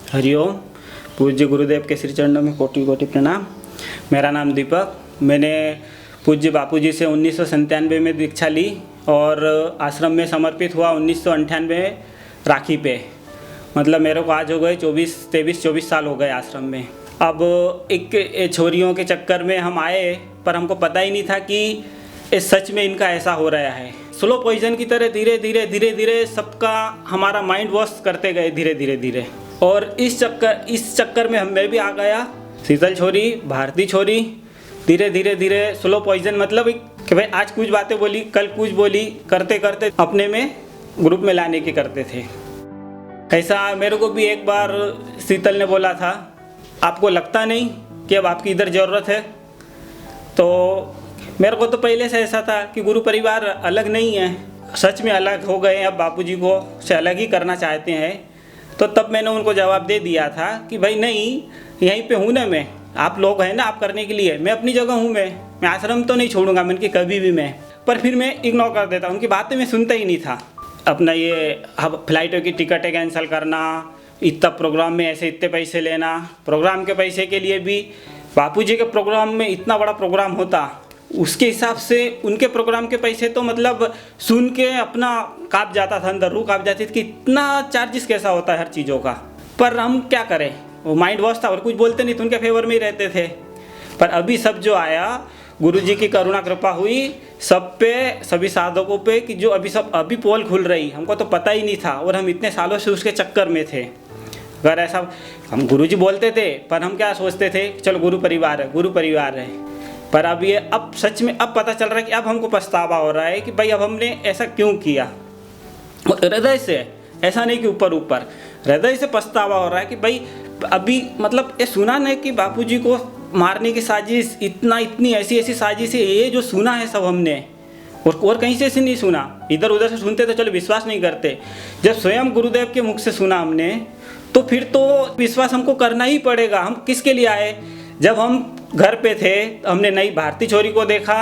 हरिओम। पूज्य गुरुदेव के श्री चरणों में कोटि कोटि प्रणाम। मेरा नाम दीपक। मैंने पूज्य बापूजी से 1997 में दीक्षा ली और आश्रम में समर्पित हुआ 1998 राखी पे। मतलब मेरे को आज हो गए 24 साल हो गए आश्रम में। अब एक छोरियों के चक्कर में हम आए, पर हमको पता ही नहीं था कि इस सच में इनका ऐसा हो रहा है। स्लो पॉइजन की तरह धीरे धीरे सबका हमारा माइंड वॉश करते गए धीरे धीरे। और इस चक्कर में मैं भी आ गया। शीतल छोरी, भारती छोरी, धीरे धीरे स्लो पॉइजन, मतलब कि भाई आज कुछ बातें बोली, कल कुछ बोली, करते करते अपने में ग्रुप में लाने की करते थे। ऐसा मेरे को भी एक बार शीतल ने बोला था, आपको लगता नहीं कि अब आपकी इधर ज़रूरत है? तो मेरे को तो पहले से ऐसा था कि गुरु परिवार अलग नहीं है, सच में अलग हो गए। अब बापूजी को से अलग ही करना चाहते हैं। तो तब मैंने उनको जवाब दे दिया था कि भाई नहीं, यहीं पे हूँ ना मैं, आप लोग हैं ना आप करने के लिए, मैं अपनी जगह हूँ। मैं आश्रम तो नहीं छोड़ूंगा मैं कि कभी भी मैं। पर फिर मैं इग्नोर कर देता, उनकी बातें मैं सुनता ही नहीं था। अपना ये फ्लाइटों की टिकटें कैंसिल करना, इतना प्रोग्राम में ऐसे इतने पैसे लेना, प्रोग्राम के पैसे के लिए भी बापूजी के प्रोग्राम में इतना बड़ा प्रोग्राम होता, उसके हिसाब से उनके प्रोग्राम के पैसे तो मतलब सुन के अपना काँप जाता था, अंदर रूह काँप जाती थी कि इतना चार्जेस कैसा होता है हर चीज़ों का। पर हम क्या करें, वो माइंड वॉश था और कुछ बोलते नहीं थे, उनके फेवर में ही रहते थे। पर अभी सब जो आया, गुरुजी की करुणा कृपा हुई सब पे, सभी साधकों पे, कि जो अभी पोल खुल रही, हमको तो पता ही नहीं था और हम इतने सालों से उसके चक्कर में थे। अगर ऐसा हम गुरुजी बोलते थे, पर हम क्या सोचते थे, चलो गुरु परिवार है। पर अब सच में अब पता चल रहा है कि अब हमको पछतावा हो रहा है कि भाई अब हमने ऐसा क्यों किया। हृदय से, ऐसा नहीं कि ऊपर हृदय से पछतावा हो रहा है कि भाई अभी मतलब ये सुना नहीं कि बापूजी को मारने की साजिश, इतनी ऐसी साजिश है, ये जो सुना है सब हमने, और कहीं से नहीं सुना। इधर उधर से सुनते तो चलो विश्वास नहीं करते, जब स्वयं गुरुदेव के मुख से सुना हमने तो फिर तो विश्वास हमको करना ही पड़ेगा। हम किसके लिए आए? जब हम घर पे थे हमने नई भारती छोरी को देखा,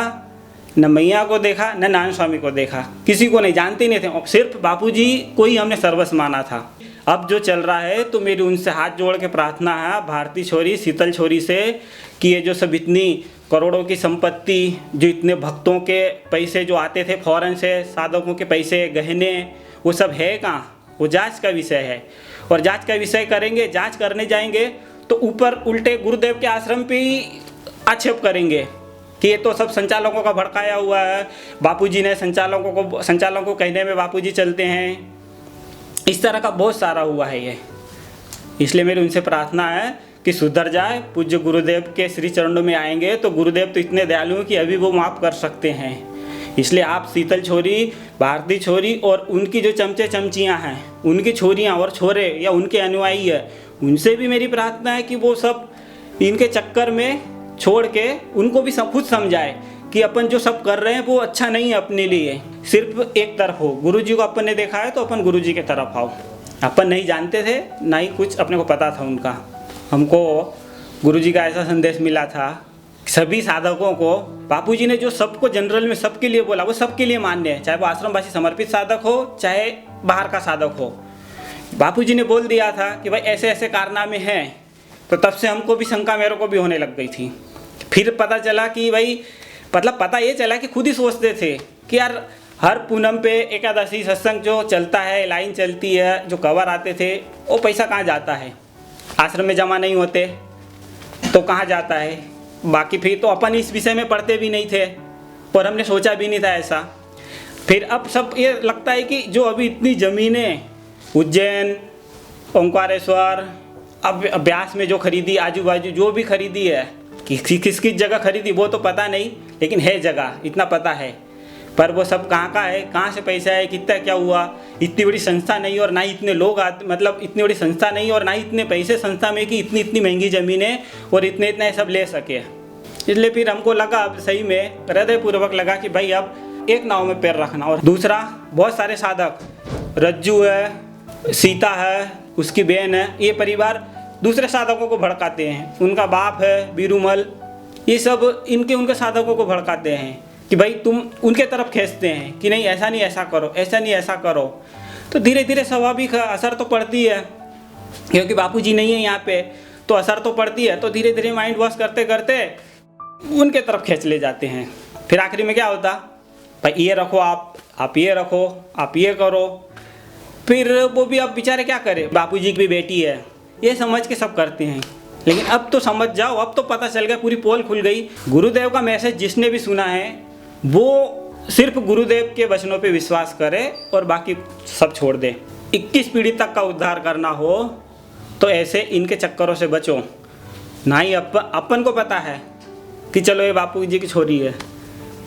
न मैया को देखा, न नारायण स्वामी को देखा, किसी को नहीं, जानते नहीं थे, सिर्फ बापूजी को ही हमने सर्वस्व माना था। अब जो चल रहा है तो मेरी उनसे हाथ जोड़ के प्रार्थना है, भारती छोरी, शीतल छोरी से, कि ये जो सब इतनी करोड़ों की संपत्ति, जो इतने भक्तों के पैसे जो आते थे फौरन से, साधकों के पैसे, गहने, वो सब है कहाँ? वो जांच का विषय है और जांच का विषय करेंगे। जांच करने जाएंगे तो ऊपर उल्टे गुरुदेव के आश्रम पे ही आक्षेप करेंगे कि ये तो सब संचालकों का भड़काया हुआ है, बापूजी ने संचालकों को कहने में बापूजी चलते हैं। इस तरह का बहुत सारा हुआ है ये। इसलिए मेरी उनसे प्रार्थना है कि सुधर जाए। पूज्य गुरुदेव के श्री चरणों में आएंगे तो गुरुदेव तो इतने दयालु हैं कि अभी वो माफ़ कर सकते हैं। इसलिए आप शीतल छोरी, भारती छोरी और उनकी जो चमचे चमचियाँ हैं, उनकी छोरियाँ और छोरे या उनके अनुयायी है, उनसे भी मेरी प्रार्थना है कि वो सब इनके चक्कर में छोड़ के उनको भी सब खुद समझाए कि अपन जो सब कर रहे हैं वो अच्छा नहीं है अपने लिए। सिर्फ एक तरफ हो, गुरुजी को अपन ने देखा है तो अपन गुरुजी के तरफ आओ। अपन नहीं जानते थे, ना ही कुछ अपने को पता था उनका। हमको गुरुजी का ऐसा संदेश मिला था, सभी साधकों को बापूजी ने जो सबको जनरल में सबके लिए बोला, वो सबके लिए मान्य है, चाहे वो आश्रमवासी समर्पित साधक हो, चाहे बाहर का साधक हो। बापूजी ने बोल दिया था कि भाई ऐसे ऐसे कारनामे हैं। तो तब से हमको भी शंका मेरे को भी होने लग गई थी। फिर पता चला कि भाई, मतलब पता ये चला कि खुद ही सोचते थे कि यार हर पूनम पे एकादशी सत्संग जो चलता है, लाइन चलती है, जो कवर आते थे, वो पैसा कहाँ जाता है? आश्रम में जमा नहीं होते तो कहाँ जाता है? बाकी फिर तो अपन इस विषय में पढ़ते भी नहीं थे और हमने सोचा भी नहीं था ऐसा। फिर अब सब ये लगता है कि जो अभी इतनी ज़मीनें उज्जैन, ओंकारेश्वर, अब ब्यास में जो खरीदी, आजू बाजू जो भी खरीदी है, किस जगह खरीदी वो तो पता नहीं, लेकिन है जगह इतना पता है। पर वो सब कहाँ का है, कहाँ से पैसा है, कितना क्या हुआ? इतनी बड़ी संस्था नहीं और ना ही इतने लोग मतलब इतनी बड़ी संस्था नहीं और ना ही इतने पैसे संस्था में कि इतनी महंगी ज़मीनें और इतने सब ले सके। इसलिए फिर हमको लगा, अब सही में हृदयपूर्वक लगा कि भाई अब एक नाव में पैर रखना। और दूसरा, बहुत सारे साधक, रज्जू है, सीता है, उसकी बहन है, ये परिवार दूसरे साधकों को भड़काते हैं। उनका बाप है बीरूमल, ये सब उनके साधकों को भड़काते हैं कि भाई तुम उनके तरफ खींचते हैं कि नहीं ऐसा नहीं ऐसा करो, ऐसा नहीं ऐसा करो। तो धीरे धीरे स्वाभाविक असर तो पड़ती है। क्योंकि बापूजी नहीं है यहाँ पे, तो असर तो पड़ती है। तो धीरे धीरे माइंड वॉश करते करते उनके तरफ खींच ले जाते हैं। फिर आखिरी में क्या होता, भाई ये रखो, आप ये रखो, आप ये करो। फिर वो भी अब बेचारे क्या करें, बापूजी की भी बेटी है, ये समझ के सब करते हैं। लेकिन अब तो समझ जाओ, अब तो पता चल गया, पूरी पोल खुल गई। गुरुदेव का मैसेज जिसने भी सुना है वो सिर्फ गुरुदेव के वचनों पे विश्वास करे और बाकी सब छोड़ दे। 21 पीढ़ी तक का उद्धार करना हो तो ऐसे इनके चक्करों से बचो। ना ही अपन को पता है कि चलो ये बापूजी की छोरी है,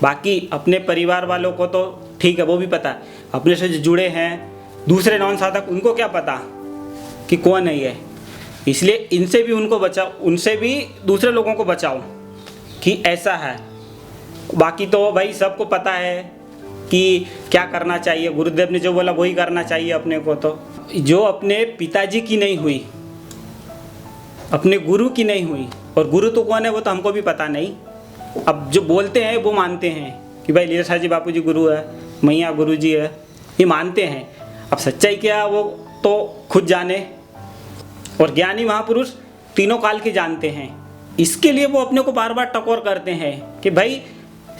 बाकी अपने परिवार वालों को तो ठीक है, वो भी पता है। अपने से जो जुड़े हैं दूसरे नॉन साधक, उनको क्या पता कि कौन है ये। इसलिए इनसे भी उनको बचाओ, उनसे भी दूसरे लोगों को बचाओ कि ऐसा है। बाकी तो भाई सबको पता है कि क्या करना चाहिए, गुरुदेव ने जो बोला वही करना चाहिए अपने को। तो जो अपने पिताजी की नहीं हुई, अपने गुरु की नहीं हुई, और गुरु तो कौन है वो तो हमको भी पता नहीं। अब जो बोलते हैं वो मानते हैं कि भाई लीलाशाह जी बापूजी गुरु है, मैया गुरु जी है, ये मानते हैं। अब सच्चाई क्या वो तो खुद जाने। और ज्ञानी महापुरुष तीनों काल के जानते हैं, इसके लिए वो अपने को बार बार टकोर करते हैं कि भाई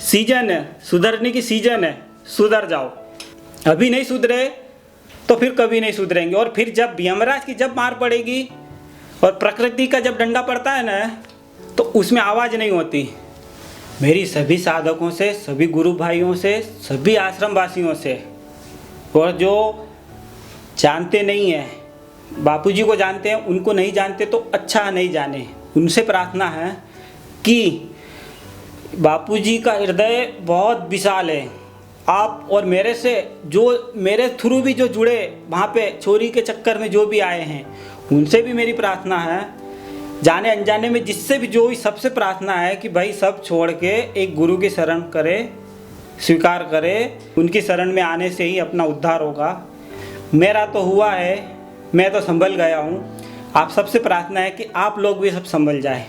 सीजन है, सुधरने की सीजन है, सुधर जाओ। अभी नहीं सुधरे तो फिर कभी नहीं सुधरेंगे। और फिर जब यमराज की जब मार पड़ेगी और प्रकृति का जब डंडा पड़ता है ना, तो उसमें आवाज़ नहीं होती। मेरी सभी साधकों से, सभी गुरु भाइयों से, सभी आश्रम वासियों से, और जो जानते नहीं हैं, बापूजी को जानते हैं, उनको नहीं जानते तो अच्छा नहीं जाने, उनसे प्रार्थना है कि बापूजी का हृदय बहुत विशाल है। आप और मेरे से, जो मेरे थ्रू भी जो जुड़े वहाँ पे चोरी के चक्कर में जो भी आए हैं, उनसे भी मेरी प्रार्थना है, जाने अनजाने में जिससे भी जो, सबसे प्रार्थना है कि भाई सब छोड़ के एक गुरु की शरण करे, स्वीकार करे। उनकी शरण में आने से ही अपना उद्धार होगा। मेरा तो हुआ है, मैं तो संभल गया हूँ। आप सबसे प्रार्थना है कि आप लोग भी सब संभल जाए।